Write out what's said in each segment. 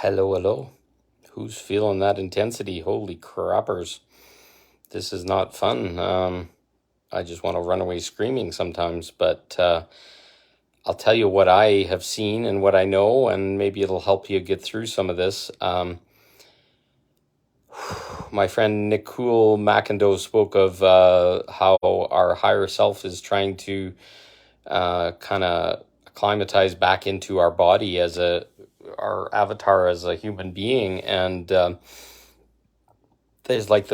Hello, hello. Who's feeling that intensity? Holy crappers. This is not fun. I just want to run away screaming sometimes, but I'll tell you what I have seen and what I know, and maybe it'll help you get through some of this. My friend Nicole McIndoe spoke of how our higher self is trying to kind of acclimatize back into our body as our avatar as a human being, and there's like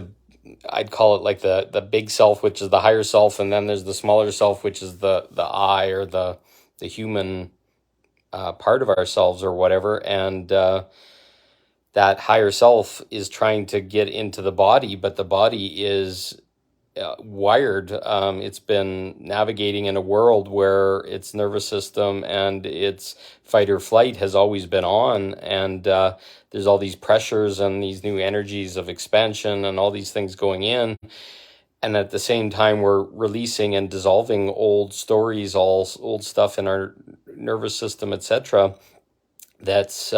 I'd call it like the big self, which is the higher self, and then there's the smaller self, which is the I, or the human part of ourselves or whatever. And that higher self is trying to get into the body, but the body is wired. It's been navigating in a world where its nervous system and its fight or flight has always been on, and there's all these pressures and these new energies of expansion and all these things going in, and at the same time we're releasing and dissolving old stories, all old stuff in our nervous system, etc., that's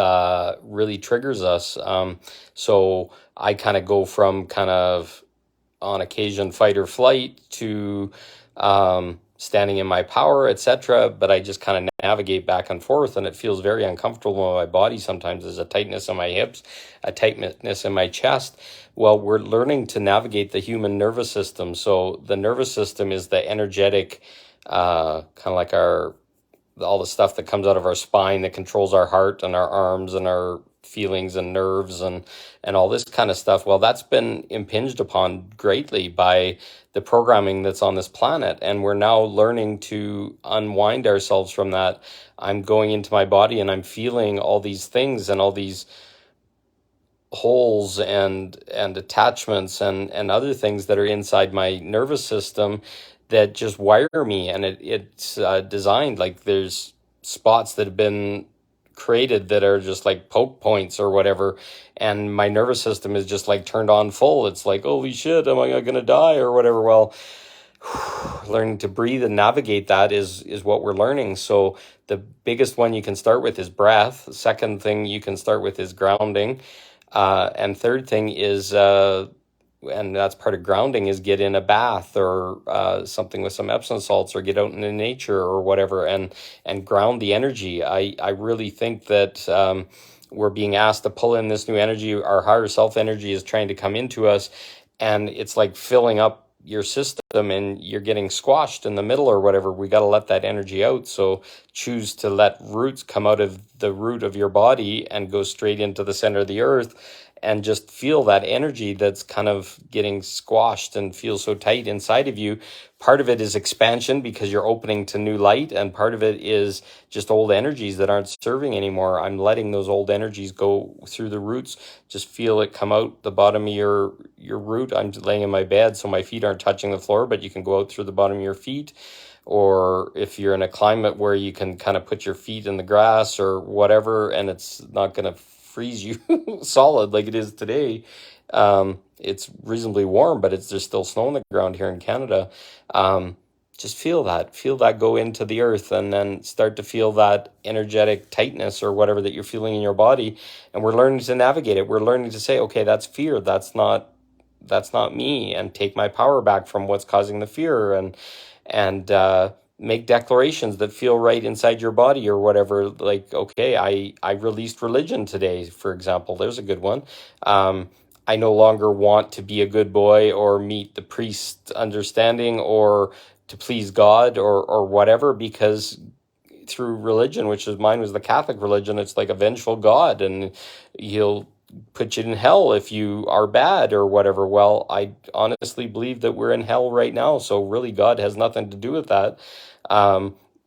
really triggers us. So I kind of go from kind of on occasion fight or flight to standing in my power, etc. But I just kind of navigate back and forth, and it feels very uncomfortable in my body. Sometimes there's a tightness in my hips, a tightness in my chest. Well, we're learning to navigate the human nervous system. So the nervous system is the energetic, kind of like all the stuff that comes out of our spine that controls our heart and our arms and our feelings and nerves and all this kind of stuff. Well, that's been impinged upon greatly by the programming that's on this planet, and we're now learning to unwind ourselves from that. I'm going into my body and I'm feeling all these things and all these holes and attachments and other things that are inside my nervous system that just wire me. And it's designed like there's spots that have been created that are just like poke points or whatever, and my nervous system is just like turned on full. It's like, holy shit, am I gonna die or whatever? Well, learning to breathe and navigate that is what we're learning. So the biggest one you can start with is breath. The second thing you can start with is grounding, and third thing is and that's part of grounding, is get in a bath or something with some Epsom salts, or get out into nature or whatever, and ground the energy. I really think that we're being asked to pull in this new energy. Our higher self energy is trying to come into us, and it's like filling up your system and you're getting squashed in the middle or whatever. We got to let that energy out. So choose to let roots come out of the root of your body and go straight into the center of the earth, and just feel that energy that's kind of getting squashed and feels so tight inside of you. Part of it is expansion because you're opening to new light, and part of it is just old energies that aren't serving anymore. I'm letting those old energies go through the roots. Just feel it come out the bottom of your root. I'm laying in my bed, so my feet aren't touching the floor, but you can go out through the bottom of your feet. Or if you're in a climate where you can kind of put your feet in the grass or whatever, and it's not going to freeze you solid like it is today. It's reasonably warm, but there's still snow on the ground here in Canada. Just feel that go into the earth, and then start to feel that energetic tightness or whatever that you're feeling in your body. And we're learning to navigate it. We're learning to say, okay, that's fear. That's not me, and take my power back from what's causing the fear, and make declarations that feel right inside your body or whatever. Like, okay, I released religion today, for example. There's a good one. I no longer want to be a good boy or meet the priest understanding or to please God or whatever, because through religion, which is mine was the Catholic religion, it's like a vengeful God, and he'll put you in hell if you are bad or whatever. Well, I honestly believe that we're in hell right now, so really God has nothing to do with that.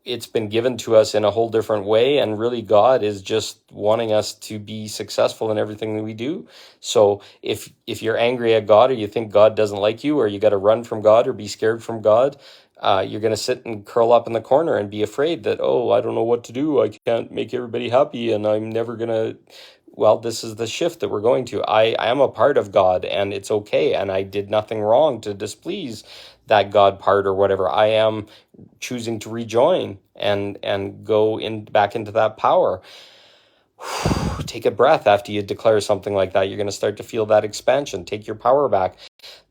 It's been given to us in a whole different way, and really God is just wanting us to be successful in everything that we do. So if you're angry at God, or you think God doesn't like you, or you got to run from God or be scared from God, you're going to sit and curl up in the corner and be afraid that, oh, I don't know what to do. I can't make everybody happy, and I'm never going to. Well, this is the shift that we're going to. I am a part of God, and it's okay, and I did nothing wrong to displease that God part or whatever. I am choosing to rejoin and go back into that power. Take a breath after you declare something like that. You're going to start to feel that expansion. Take your power back.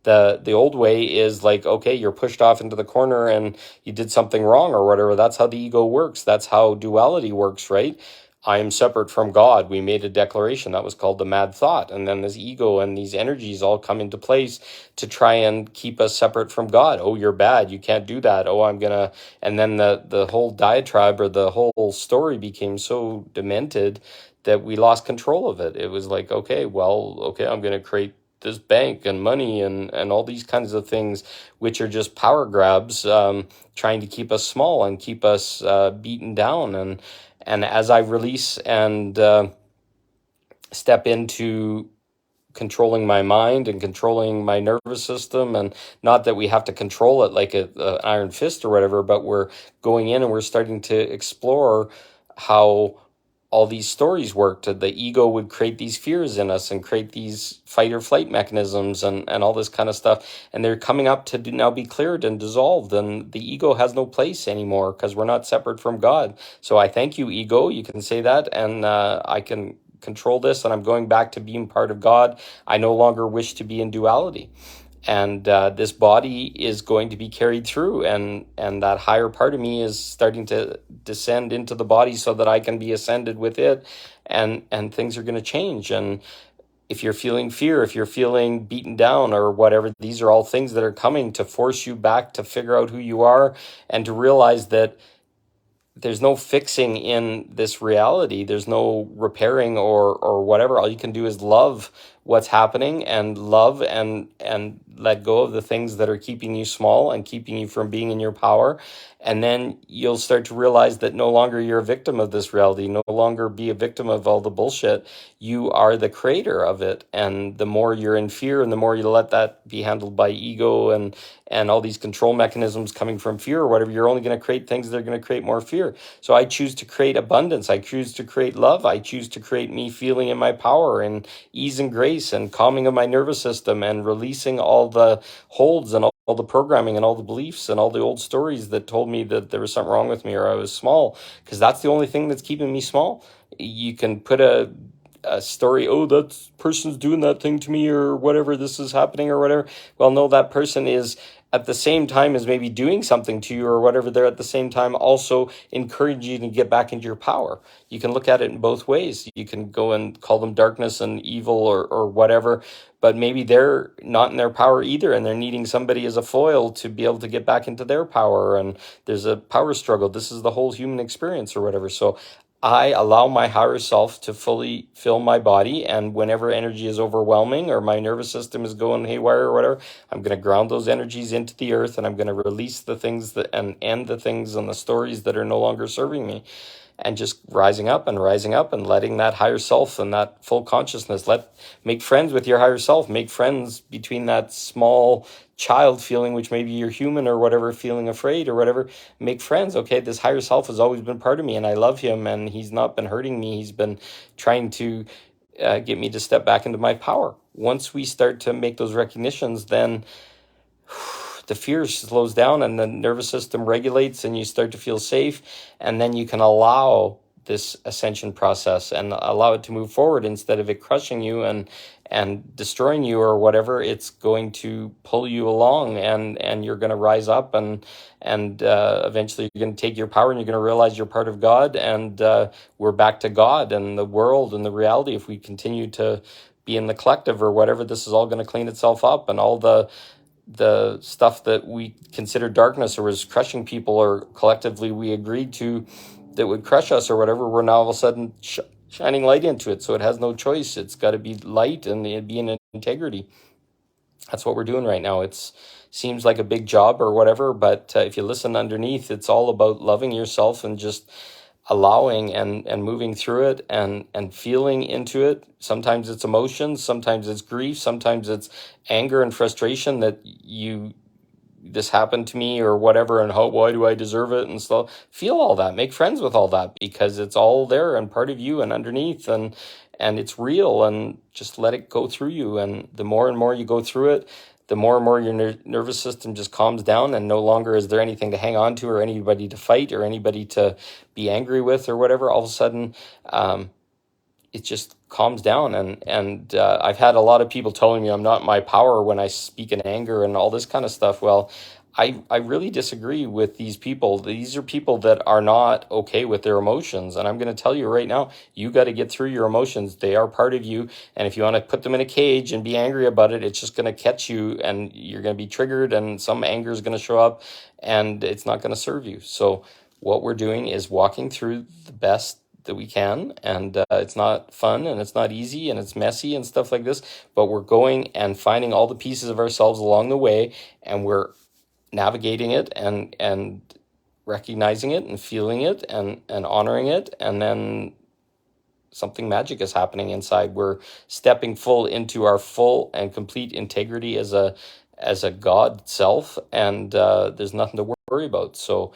The old way is like, okay, you're pushed off into the corner and you did something wrong or whatever. That's how the ego works. That's how duality works, right? I am separate from God. We made a declaration that was called the mad thought. And then this ego and these energies all come into place to try and keep us separate from God. Oh, you're bad. You can't do that. Oh, I'm going to. And then the whole diatribe or the whole story became so demented that we lost control of it. It was like, okay, well, okay, I'm going to create this bank and money and all these kinds of things, which are just power grabs, trying to keep us small and keep us beaten down. And as I release and step into controlling my mind and controlling my nervous system, and not that we have to control it like an iron fist or whatever, but we're going in and we're starting to explore how all these stories worked. The ego would create these fears in us and create these fight or flight mechanisms and all this kind of stuff. And they're coming up to now be cleared and dissolved. And the ego has no place anymore because we're not separate from God. So I thank you, ego. You can say that. And I can control this. And I'm going back to being part of God. I no longer wish to be in duality. And this body is going to be carried through, and that higher part of me is starting to descend into the body so that I can be ascended with it, and things are going to change. And if you're feeling fear, if you're feeling beaten down or whatever, these are all things that are coming to force you back to figure out who you are and to realize that there's no fixing in this reality. There's no repairing or whatever. All you can do is love what's happening and love and let go of the things that are keeping you small and keeping you from being in your power. And then you'll start to realize that no longer you're a victim of this reality, no longer be a victim of all the bullshit. You are the creator of it. And the more you're in fear and the more you let that be handled by ego and all these control mechanisms coming from fear or whatever, you're only going to create things that are going to create more fear. So I choose to create abundance. I choose to create love. I choose to create me feeling in my power and ease and grace and calming of my nervous system and releasing all the holds and all the programming and all the beliefs and all the old stories that told me that there was something wrong with me or I was small, because that's the only thing that's keeping me small. You can put a story, oh, that person's doing that thing to me or whatever, this is happening or whatever. Well, no, that person is at the same time as maybe doing something to you or whatever, they're at the same time also encouraging you to get back into your power. You can look at it in both ways. You can go and call them darkness and evil or whatever, but maybe they're not in their power either, and they're needing somebody as a foil to be able to get back into their power, and there's a power struggle. This is the whole human experience or whatever. So I allow my higher self to fully fill my body, and whenever energy is overwhelming or my nervous system is going haywire or whatever, I'm going to ground those energies into the earth, and I'm going to release the things that and end the things and the stories that are no longer serving me, and just rising up and letting that higher self and that full consciousness make friends with your higher self, make friends between that small child feeling, which maybe you're human or whatever, feeling afraid or whatever. Make friends. Okay, this higher self has always been part of me and I love him and he's not been hurting me. He's been trying to get me to step back into my power. Once we start to make those recognitions, then the fear slows down and the nervous system regulates and you start to feel safe, and then you can allow this ascension process and allow it to move forward instead of it crushing you and destroying you or whatever. It's going to pull you along, and you're going to rise up, and eventually you're going to take your power and you're going to realize you're part of God, and we're back to God and the world and the reality. If we continue to be in the collective or whatever, this is all going to clean itself up, and all the stuff that we consider darkness or was crushing people or collectively we agreed to that would crush us or whatever, we're now all of a sudden shining light into it. So it has no choice. It's got to be light and be in integrity. That's what we're doing right now. It seems like a big job or whatever, but if you listen underneath, it's all about loving yourself and just allowing and moving through it and feeling into it. Sometimes it's emotions, sometimes it's grief, sometimes it's anger and frustration that this happened to me or whatever, and why do I deserve it, and so feel all that, make friends with all that, because it's all there and part of you and underneath, and it's real, and just let it go through you. And the more and more you go through it, the more and more your nervous system just calms down, and no longer is there anything to hang on to or anybody to fight or anybody to be angry with or whatever. All of a sudden, it just calms down. And I've had a lot of people telling me I'm not in my power when I speak in anger and all this kind of stuff. Well, I really disagree with these people. These are people that are not okay with their emotions. And I'm going to tell you right now, you got to get through your emotions. They are part of you. And if you want to put them in a cage and be angry about it, it's just going to catch you and you're going to be triggered and some anger is going to show up and it's not going to serve you. So what we're doing is walking through the best that we can, and it's not fun and it's not easy and it's messy and stuff like this, but we're going and finding all the pieces of ourselves along the way, and we're navigating it and recognizing it and feeling it and honoring it, and then something magic is happening inside. We're stepping full into our full and complete integrity as a God self, and there's nothing to worry about. So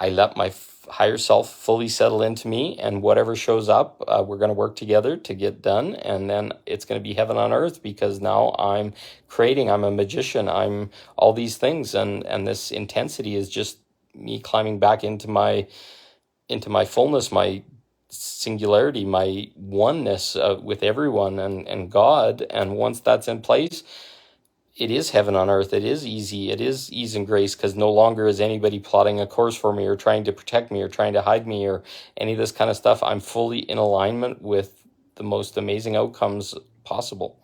I let my higher self fully settle into me, and whatever shows up, we're going to work together to get done, and then it's going to be heaven on earth, because now I'm creating, I'm a magician, I'm all these things, and this intensity is just me climbing back into my fullness, my singularity, my oneness with everyone and God. And once that's in place, it is heaven on earth. It is easy. It is ease and grace, because no longer is anybody plotting a course for me or trying to protect me or trying to hide me or any of this kind of stuff. I'm fully in alignment with the most amazing outcomes possible.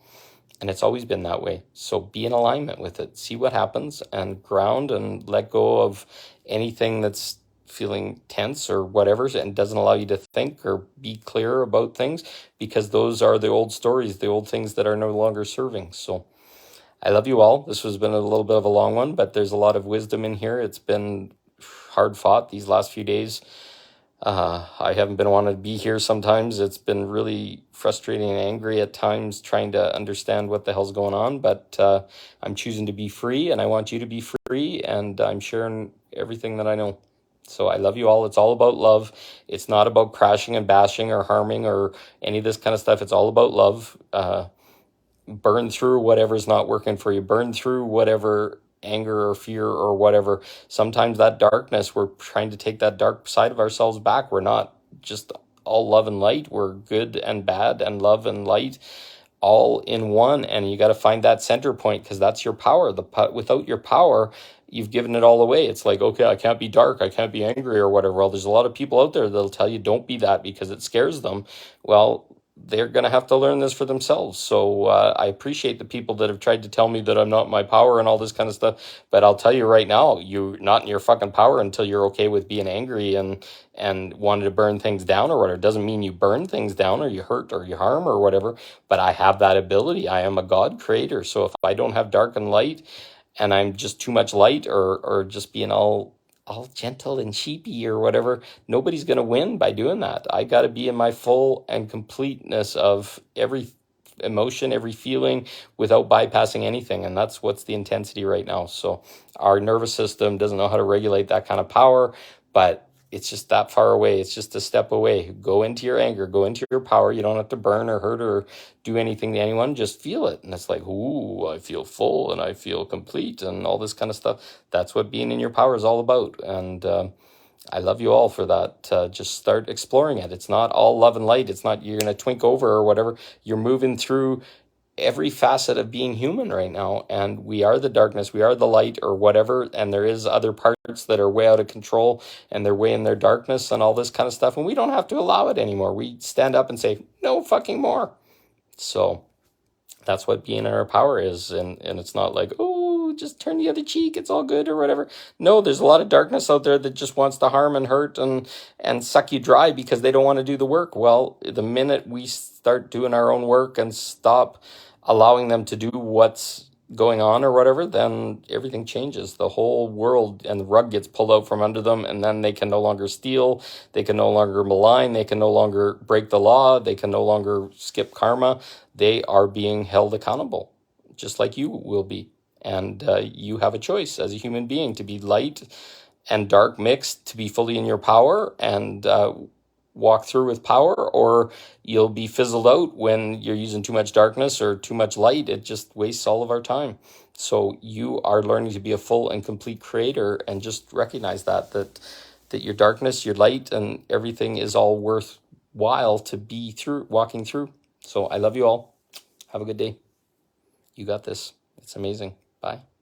And it's always been that way. So be in alignment with it. See what happens and ground and let go of anything that's feeling tense or whatever and doesn't allow you to think or be clear about things, because those are the old stories, the old things that are no longer serving. So I love you all. This has been a little bit of a long one, but there's a lot of wisdom in here. It's been hard fought these last few days. I haven't been wanting to be here sometimes. It's been really frustrating and angry at times trying to understand what the hell's going on, but I'm choosing to be free, and I want you to be free, and I'm sharing everything that I know. So I love you all. It's all about love. It's not about crashing and bashing or harming or any of this kind of stuff. It's all about love. Burn through whatever's not working for you. Burn through whatever anger or fear or whatever. Sometimes that darkness, we're trying to take that dark side of ourselves back. We're not just all love and light. We're good and bad and love and light all in one. And you got to find that center point, because that's your power. Without your power, you've given it all away. It's like, okay, I can't be dark, I can't be angry or whatever. Well, there's a lot of people out there that'll tell you don't be that because it scares them. Well, they're going to have to learn this for themselves. So I appreciate the people that have tried to tell me that I'm not in my power and all this kind of stuff. But I'll tell you right now, you're not in your fucking power until you're okay with being angry and wanting to burn things down or whatever. It doesn't mean you burn things down or you hurt or you harm or whatever. But I have that ability. I am a God creator. So if I don't have dark and light, and I'm just too much light or just being all gentle and sheepy or whatever, nobody's going to win by doing that. I got to be in my full and completeness of every emotion, every feeling, without bypassing anything. And that's what's the intensity right now. So our nervous system doesn't know how to regulate that kind of power, but it's just that far away. It's just a step away. Go into your anger, go into your power. You don't have to burn or hurt or do anything to anyone. Just feel it. And it's like, ooh, I feel full and I feel complete and all this kind of stuff. That's what being in your power is all about. And I love you all for that. Just start exploring it. It's not all love and light. It's not you're going to twink over or whatever. You're moving through every facet of being human right now, and we are the darkness, we are the light or whatever, and there is other parts that are way out of control and they're way in their darkness and all this kind of stuff, and we don't have to allow it anymore. We stand up and say no fucking more. So that's what being in our power is, and it's not like, oh, just turn the other cheek, it's all good or whatever. No, there's a lot of darkness out there that just wants to harm and hurt and suck you dry because they don't want to do the work. Well, the minute we start doing our own work and stop allowing them to do what's going on or whatever, then everything changes. The whole world and the rug gets pulled out from under them, and then they can no longer steal, they can no longer malign, they can no longer break the law, they can no longer skip karma. They are being held accountable, just like you will be. And you have a choice as a human being to be light and dark mixed, to be fully in your power and walk through with power, or you'll be fizzled out when you're using too much darkness or too much light. It just wastes all of our time. So you are learning to be a full and complete creator, and just recognize that your darkness, your light, and everything is all worth while to be through walking through. So I love you all. Have a good day. You got this. It's amazing. Bye.